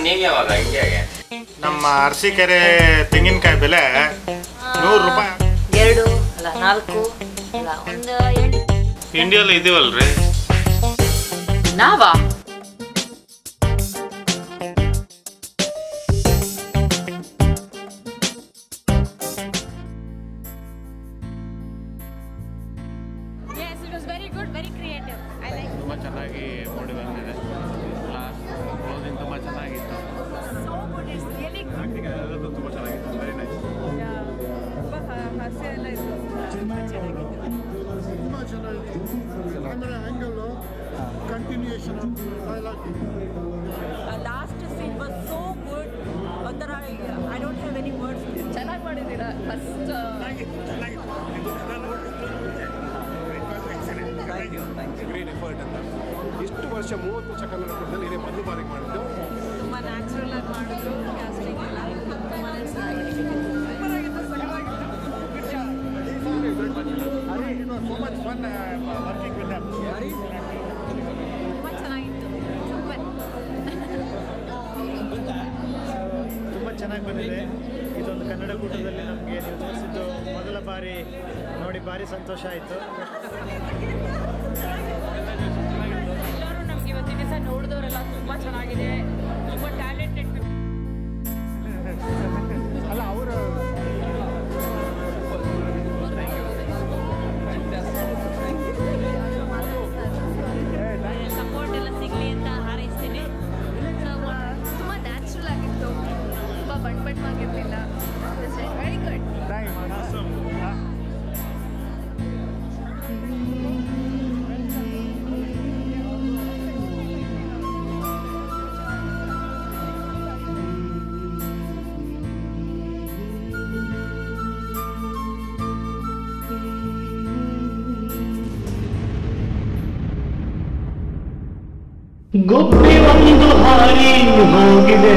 ನೀವು ಯಾವಾಗ ಇಂಡಿಯಾಗೆ? ನಮ್ಮ ಅರಸೀಕೆರೆ ತೆಂಗಿನಕಾಯಿ ಬೆಲೆ 100 ರೂಪಾಯಿ. 2 ಅಲ್ಲ 4 ಅಲ್ಲ 1 ಇಂಡಿಯಲ್ಲಿ ಇದೀವಲ್ರಿ ನಾವಾ? ತುಂಬ ಚೆನ್ನಾಗಿ ಮೂಡಿ ಬಂದಿದೆ. ಕ್ಲೋಸಿಂಗ್ ತುಂಬ ಚೆನ್ನಾಗಿತ್ತು. ತುಂಬ ಚೆನ್ನಾಗಿತ್ತು. Very nice. Continuation last scene was so good. ಒಂಥರ I don't have any words. ಚೆನ್ನಾಗಿ ಮಾಡಿದ್ದೀರಾ ಫಸ್ಟ್. ಗ್ರೇಟ್ ಎಫರ್ಟ್ ಅಂತ. ಇಷ್ಟು ವರ್ಷ 30 ವರ್ಷ ಕನ್ನಡದಲ್ಲಿ ಇದೇ ಮೊದಲು ಬಾರಿಗೆ ಮಾಡಿದ್ದು. ತುಂಬ ನ್ಯಾಚುರಲ್ ಆಗಿ ಮಾಡಿದ್ರು. ಕ್ಯಾಸ್ಟಿಂಗ್ ಎಲ್ಲ ತುಂಬಾ ಚೆನ್ನಾಗಿತ್ತು. So much fun working with them. ತುಂಬ ಚೆನ್ನಾಗಿತ್ತು. ತುಂಬ ಚೆನ್ನಾಗಿ ಬಂದಿದೆ. ಇದೊಂದು ಕನ್ನಡ ಕೂಟದಲ್ಲಿ ನಮಗೆ ನೀವು ತೋರಿಸಿದ್ದು ಮೊದಲ ಬಾರಿ ನೋಡಿ ಭಾರಿ ಸಂತೋಷ ಆಯಿತು. ಎಲ್ಲರೂ ನಮ್ಗೆ ಇವತ್ತಿನ ದಿವಸ ನೋಡಿದವರೆಲ್ಲ ತುಂಬ ಚೆನ್ನಾಗಿದೆ, ತುಂಬ ಟ್ಯಾಲೆಂಟೆಡ್. ಅಲ್ಲ ಅವರು ಸಪೋರ್ಟ್ ಎಲ್ಲ ಸಿಗಲಿ ಅಂತ ಹಾರೈಸ್ತೀನಿ. ತುಂಬ ನ್ಯಾಚುರಲ್ ಆಗಿತ್ತು, ತುಂಬ ಬಣ್ಣವಾಗಿರಲಿಲ್ಲ. Very good. ಗುಬ್ಬಿ ಒಂದು ಹಾರಿ ಹೋಗಿದೆ.